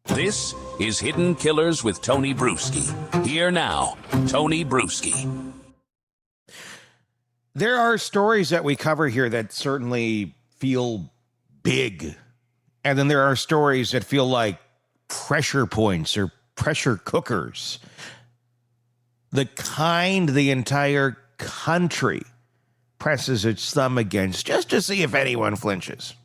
This is Hidden Killers with Tony Brueski. Here now, Tony Brueski. There are stories that we cover here that certainly feel big. And then there are stories that feel like pressure points or pressure cookers. The kind the entire country presses its thumb against just to see if anyone flinches.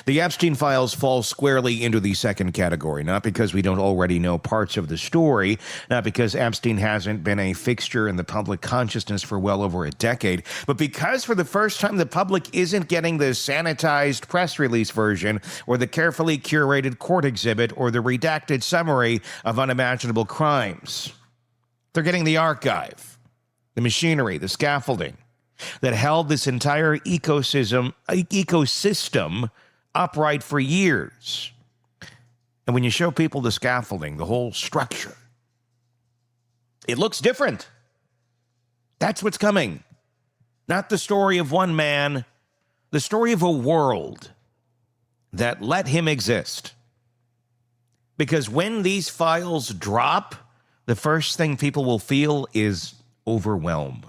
The Epstein Files fall squarely into the second category, not because we don't already know parts of the story, not because Epstein hasn't been a fixture in the public consciousness for well over a decade, but because for the first time the public isn't getting the sanitized press release version or the carefully curated court exhibit or the redacted summary of unimaginable crimes. They're getting the archive, the machinery, the scaffolding that held this entire ecosystem upright for years. And when you show people the scaffolding, the whole structure, it looks different. That's what's coming. Not the story of one man, the story of a world that let him exist. Because when these files drop, the first thing people will feel is overwhelm.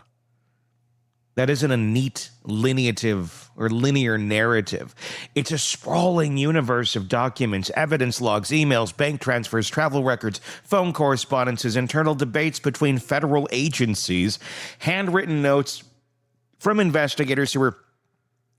That isn't a neat lineative or linear narrative. It's a sprawling universe of documents, evidence logs, emails, bank transfers, travel records, phone correspondences, internal debates between federal agencies, handwritten notes from investigators who were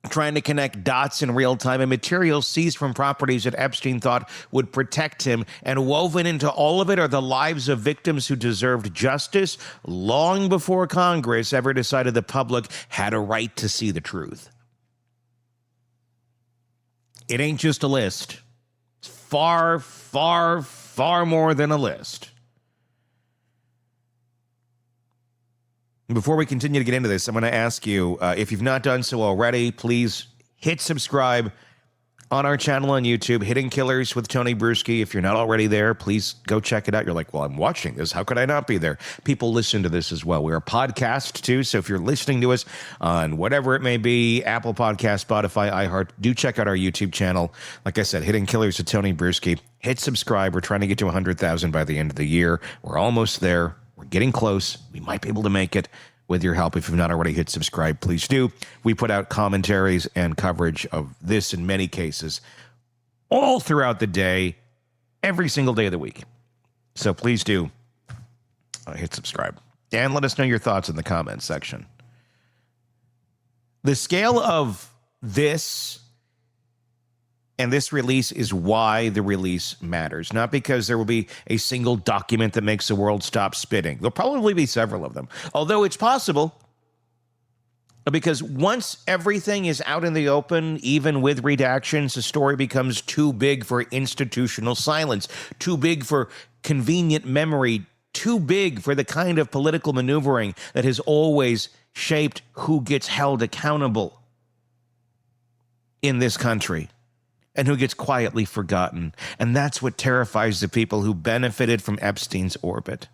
trying to connect dots in real time, and materials seized from properties that Epstein thought would protect him. And woven into all of it are the lives of victims who deserved justice long before Congress ever decided the public had a right to see the truth. It ain't just a list. It's far, far, far more than a list. Before we continue to get into this, I'm going to ask you, if you've not done so already, please hit subscribe on our channel on YouTube, Hidden Killers with Tony Brueski. If you're not already there, please go check it out. You're like, well, I'm watching this. How could I not be there? People listen to this as well. We're a podcast, too, so if you're listening to us on whatever it may be, Apple Podcast, Spotify, iHeart, do check out our YouTube channel. Like I said, Hidden Killers with Tony Brueski. Hit subscribe. We're trying to get to 100,000 by the end of the year. We're almost there. We're getting close. We might be able to make it with your help. If you've not already hit subscribe, please do. We put out commentaries and coverage of this in many cases all throughout the day, every single day of the week. So please do hit subscribe and let us know your thoughts in the comments section. The scale of this and this release is why the release matters, not because there will be a single document that makes the world stop spinning. There'll probably be several of them, although it's possible, because once everything is out in the open, even with redactions, the story becomes too big for institutional silence, too big for convenient memory, too big for the kind of political maneuvering that has always shaped who gets held accountable in this country and who gets quietly forgotten. And that's what terrifies the people who benefited from Epstein's orbit.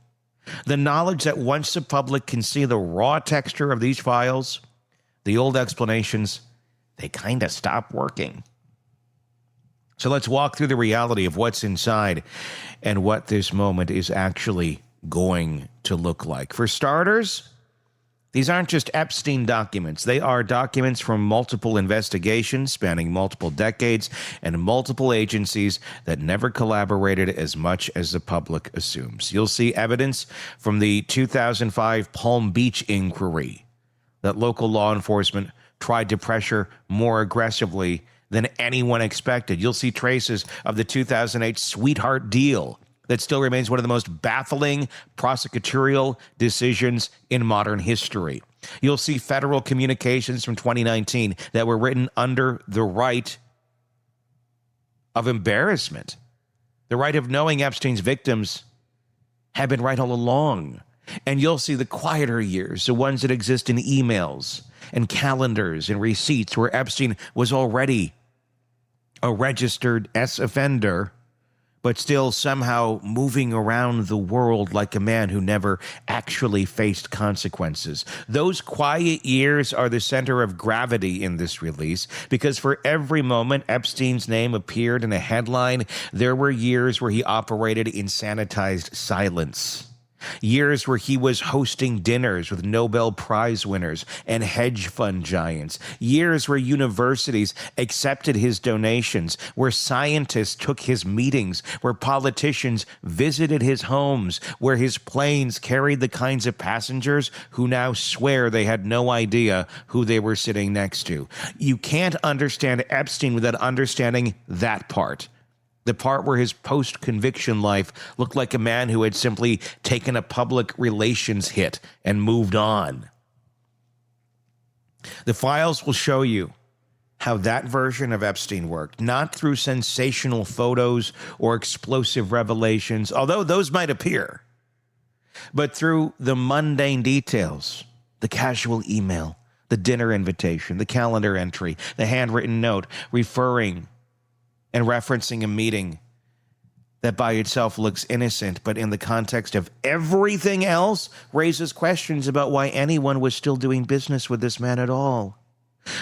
The knowledge that once the public can see the raw texture of these files, the old explanations, they kind of stop working. So let's walk through the reality of what's inside and what this moment is actually going to look like. For starters, these aren't just Epstein documents. They are documents from multiple investigations spanning multiple decades and multiple agencies that never collaborated as much as the public assumes. You'll see evidence from the 2005 Palm Beach inquiry that local law enforcement tried to pressure more aggressively than anyone expected. You'll see traces of the 2008 Sweetheart deal that still remains one of the most baffling prosecutorial decisions in modern history. You'll see federal communications from 2019 that were written under the right of embarrassment, the right of knowing Epstein's victims have been right all along. And you'll see the quieter years, the ones that exist in emails and calendars and receipts where Epstein was already a registered S offender, but still somehow moving around the world like a man who never actually faced consequences. Those quiet years are the center of gravity in this release, because for every moment Epstein's name appeared in a headline, there were years where he operated in sanitized silence. Years where he was hosting dinners with Nobel Prize winners and hedge fund giants. Years where universities accepted his donations, where scientists took his meetings, where politicians visited his homes, where his planes carried the kinds of passengers who now swear they had no idea who they were sitting next to. You can't understand Epstein without understanding that part. The part where his post-conviction life looked like a man who had simply taken a public relations hit and moved on. The files will show you how that version of Epstein worked, not through sensational photos or explosive revelations, although those might appear, but through the mundane details, the casual email, the dinner invitation, the calendar entry, the handwritten note referring and referencing a meeting that by itself looks innocent, but in the context of everything else raises questions about why anyone was still doing business with this man at all.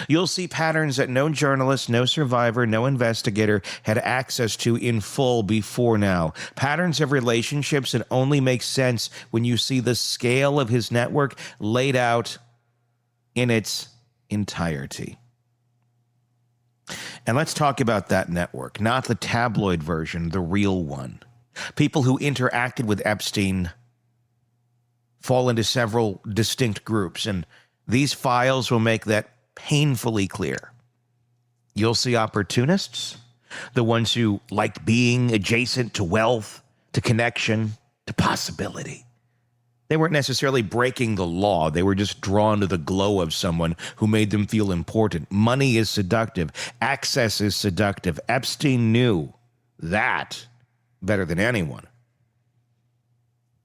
You'll see patterns that no journalist, no survivor, no investigator had access to in full before now. Patterns of relationships that only make sense when you see the scale of his network laid out in its entirety. And let's talk about that network, not the tabloid version, the real one. People who interacted with Epstein fall into several distinct groups, and these files will make that painfully clear. You'll see opportunists, the ones who liked being adjacent to wealth, to connection, to possibility. They weren't necessarily breaking the law. They were just drawn to the glow of someone who made them feel important. Money is seductive. Access is seductive. Epstein knew that better than anyone.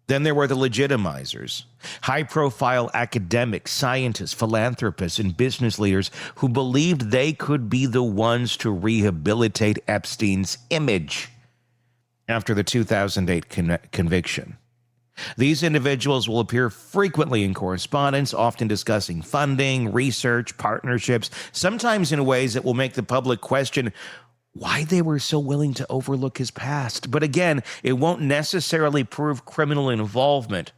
Then there were the legitimizers, high-profile academics, scientists, philanthropists, and business leaders who believed they could be the ones to rehabilitate Epstein's image after the 2008 conviction. These individuals will appear frequently in correspondence, often discussing funding, research, partnerships, sometimes in ways that will make the public question why they were so willing to overlook his past. But again, it won't necessarily prove criminal involvement.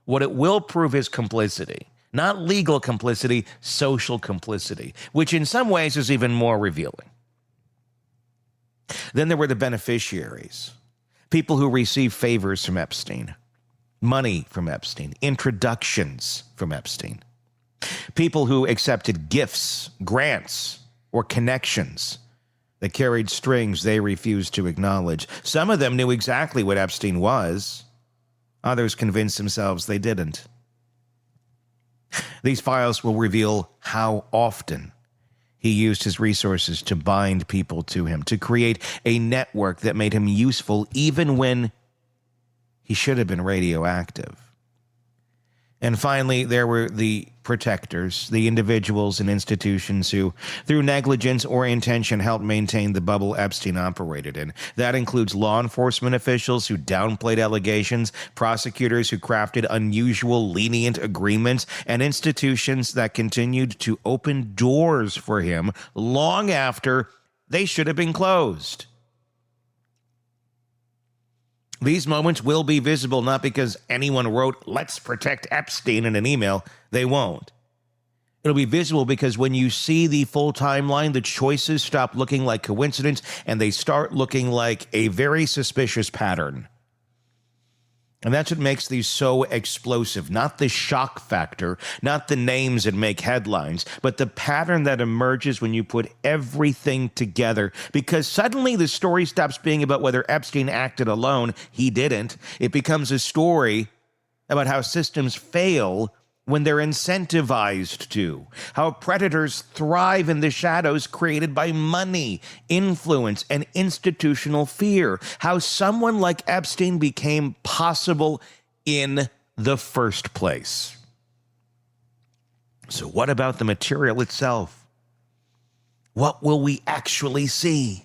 What it will prove is complicity. Not legal complicity, social complicity, which in some ways is even more revealing. Then there were the beneficiaries, people who received favors from Epstein, money from Epstein, introductions from Epstein, people who accepted gifts, grants, or connections that carried strings they refused to acknowledge. Some of them knew exactly what Epstein was. Others convinced themselves they didn't. These files will reveal how often he used his resources to bind people to him, to create a network that made him useful even when he should have been radioactive. And finally, there were the protectors, the individuals and institutions who, through negligence or intention, helped maintain the bubble Epstein operated in. That includes law enforcement officials who downplayed allegations, prosecutors who crafted unusual, lenient agreements, and institutions that continued to open doors for him long after they should have been closed. These moments will be visible not because anyone wrote, "Let's protect Epstein" in an email. They won't. It'll be visible because when you see the full timeline, the choices stop looking like coincidence and they start looking like a very suspicious pattern. And that's what makes these so explosive. Not the shock factor, not the names that make headlines, but the pattern that emerges when you put everything together. Because suddenly the story stops being about whether Epstein acted alone. He didn't. It becomes a story about how systems fail when they're incentivized to, how predators thrive in the shadows created by money, influence, and institutional fear, how someone like Epstein became possible in the first place. So what about the material itself? What will we actually see?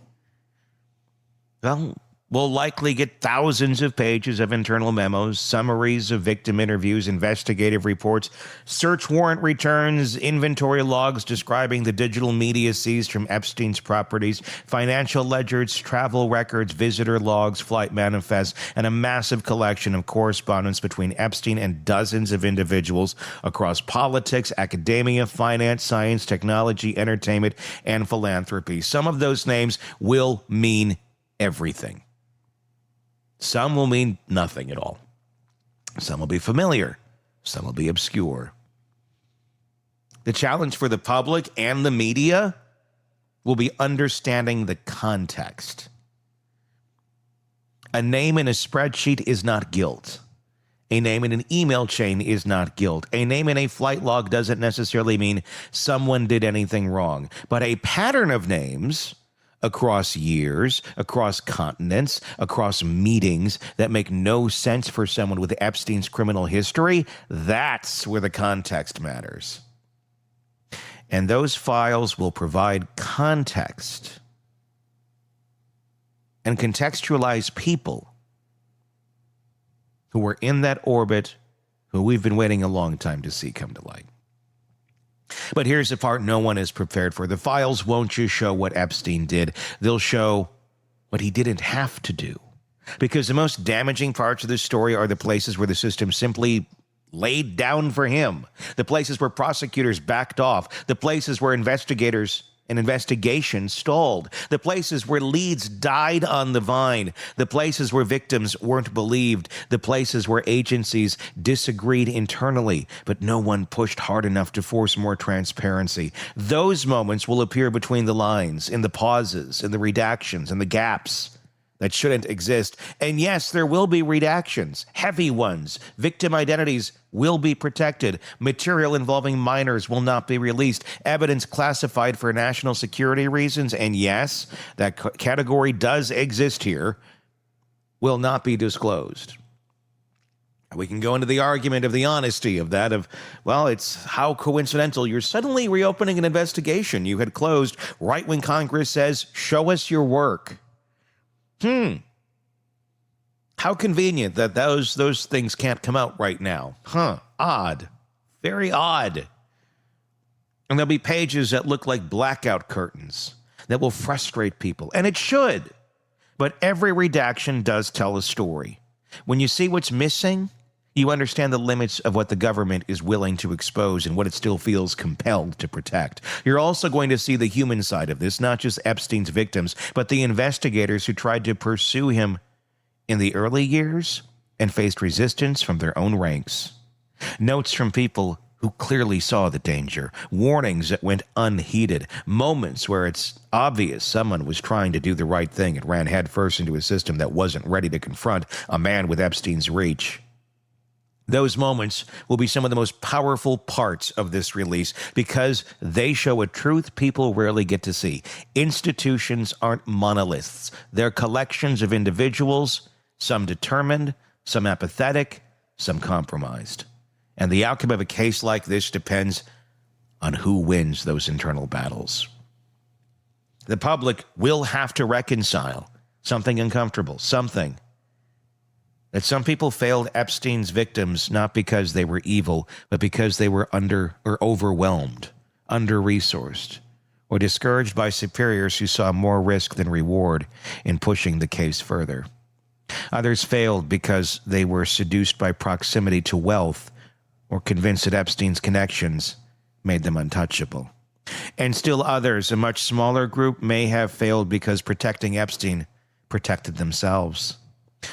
Well, We'll likely get thousands of pages of internal memos, summaries of victim interviews, investigative reports, search warrant returns, inventory logs describing the digital media seized from Epstein's properties, financial ledgers, travel records, visitor logs, flight manifests, and a massive collection of correspondence between Epstein and dozens of individuals across politics, academia, finance, science, technology, entertainment, and philanthropy. Some of those names will mean everything. Some will mean nothing at all. Some will be familiar. Some will be obscure. The challenge for the public and the media will be understanding the context. A name in a spreadsheet is not guilt. A name in an email chain is not guilt. A name in a flight log doesn't necessarily mean someone did anything wrong. But a pattern of names across years, across continents, across meetings that make no sense for someone with Epstein's criminal history, that's where the context matters. And those files will provide context and contextualize people who were in that orbit, who we've been waiting a long time to see come to light. But here's the part no one is prepared for. The files won't just show what Epstein did. They'll show what he didn't have to do. Because the most damaging parts of this story are the places where the system simply laid down for him. The places where prosecutors backed off. The places where investigators and investigations stalled. The places where leads died on the vine. The places where victims weren't believed. The places where agencies disagreed internally, but no one pushed hard enough to force more transparency. Those moments will appear between the lines, in the pauses, in the redactions, in the gaps that shouldn't exist. And yes, there will be redactions, heavy ones. Victim identities will be protected. Material involving minors will not be released. Evidence classified for national security reasons, and yes, that category does exist here, will not be disclosed. We can go into the argument of the honesty of that, well, it's how coincidental you're suddenly reopening an investigation you had closed right when Congress says, show us your work. How convenient that those things can't come out right now. Odd. Very odd. And there'll be pages that look like blackout curtains that will frustrate people. And it should. But every redaction does tell a story. When you see what's missing, you understand the limits of what the government is willing to expose and what it still feels compelled to protect. You're also going to see the human side of this, not just Epstein's victims, but the investigators who tried to pursue him in the early years and faced resistance from their own ranks. Notes from people who clearly saw the danger, warnings that went unheeded, moments where it's obvious someone was trying to do the right thing and ran headfirst into a system that wasn't ready to confront a man with Epstein's reach. Those moments will be some of the most powerful parts of this release because they show a truth people rarely get to see. Institutions aren't monoliths. They're collections of individuals, some determined, some apathetic, some compromised. And the outcome of a case like this depends on who wins those internal battles. The public will have to reconcile something uncomfortable, something that some people failed Epstein's victims not because they were evil, but because they were overwhelmed, under-resourced, or discouraged by superiors who saw more risk than reward in pushing the case further. Others failed because they were seduced by proximity to wealth or convinced that Epstein's connections made them untouchable. And still others, a much smaller group, may have failed because protecting Epstein protected themselves.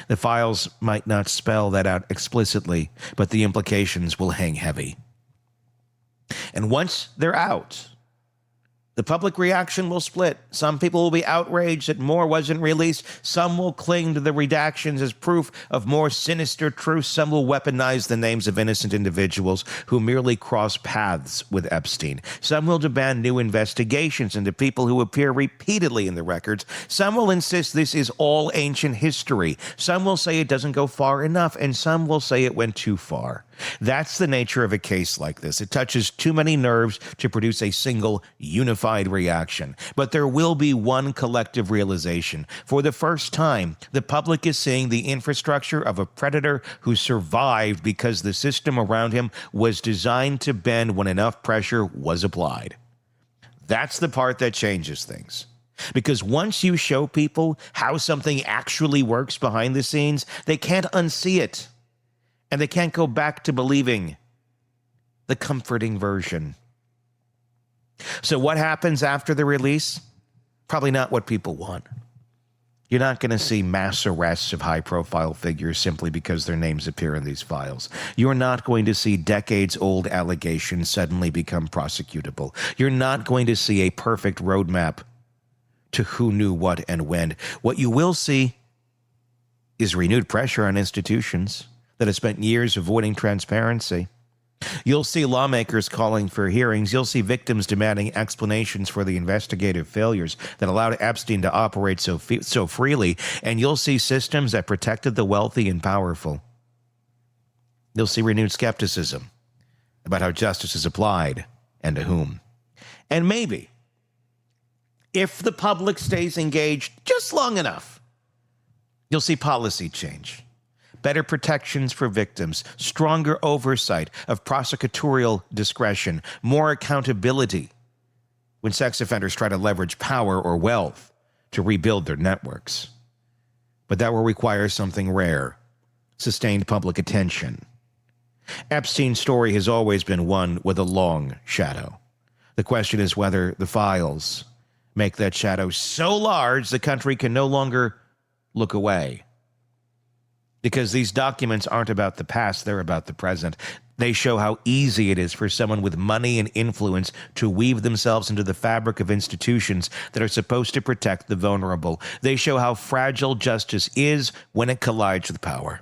The files might not spell that out explicitly, but the implications will hang heavy. And once they're out, the public reaction will split. Some people will be outraged that more wasn't released. Some will cling to the redactions as proof of more sinister truths. Some will weaponize the names of innocent individuals who merely cross paths with Epstein. Some will demand new investigations into people who appear repeatedly in the records. Some will insist this is all ancient history. Some will say it doesn't go far enough, and some will say it went too far. That's the nature of a case like this. It touches too many nerves to produce a single unified reaction. But there will be one collective realization. For the first time, the public is seeing the infrastructure of a predator who survived because the system around him was designed to bend when enough pressure was applied. That's the part that changes things. Because once you show people how something actually works behind the scenes, they can't unsee it. And they can't go back to believing the comforting version. So what happens after the release? Probably not what people want. You're not going to see mass arrests of high-profile figures simply because their names appear in these files. You're not going to see decades-old allegations suddenly become prosecutable. You're not going to see a perfect roadmap to who knew what and when. What you will see is renewed pressure on institutions that have spent years avoiding transparency. You'll see lawmakers calling for hearings. You'll see victims demanding explanations for the investigative failures that allowed Epstein to operate so freely. And you'll see systems that protected the wealthy and powerful. You'll see renewed skepticism about how justice is applied and to whom. And maybe, if the public stays engaged just long enough, you'll see policy change. Better protections for victims, stronger oversight of prosecutorial discretion, more accountability when sex offenders try to leverage power or wealth to rebuild their networks. But that will require something rare, sustained public attention. Epstein's story has always been one with a long shadow. The question is whether the files make that shadow so large the country can no longer look away. Because these documents aren't about the past, they're about the present. They show how easy it is for someone with money and influence to weave themselves into the fabric of institutions that are supposed to protect the vulnerable. They show how fragile justice is when it collides with power.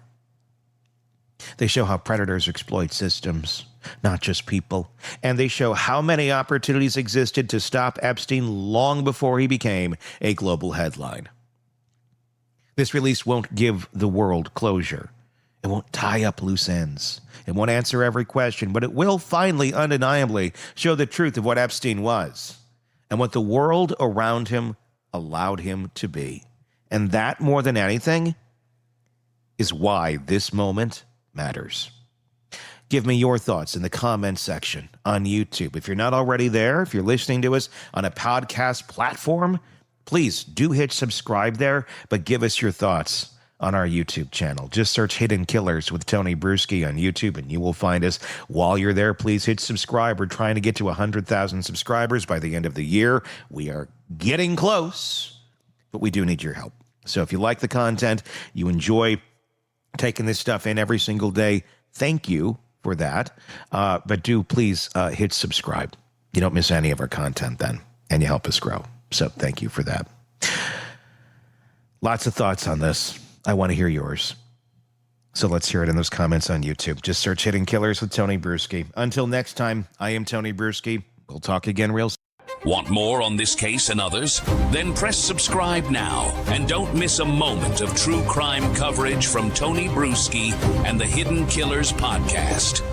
They show how predators exploit systems, not just people. And they show how many opportunities existed to stop Epstein long before he became a global headline. This release won't give the world closure. It won't tie up loose ends. It won't answer every question, but it will finally, undeniably, show the truth of what Epstein was and what the world around him allowed him to be. And that, more than anything, is why this moment matters. Give me your thoughts in the comments section on YouTube. If you're not already there, if you're listening to us on a podcast platform, please do hit subscribe there, but give us your thoughts on our YouTube channel. Just search Hidden Killers with Tony Brueski on YouTube and you will find us. While you're there, please hit subscribe. We're trying to get to 100,000 subscribers by the end of the year. We are getting close, but we do need your help. So if you like the content, you enjoy taking this stuff in every single day, thank you for that. But do please hit subscribe. You don't miss any of our content then, and you help us grow. So thank you for that. Lots of thoughts on this. I want to hear yours. So let's hear it in those comments on YouTube. Just search Hidden Killers with Tony Brueski. Until next time, I am Tony Brueski. We'll talk again real soon. Want more on this case and others? Then press subscribe now and don't miss a moment of true crime coverage from Tony Brueski and the Hidden Killers podcast.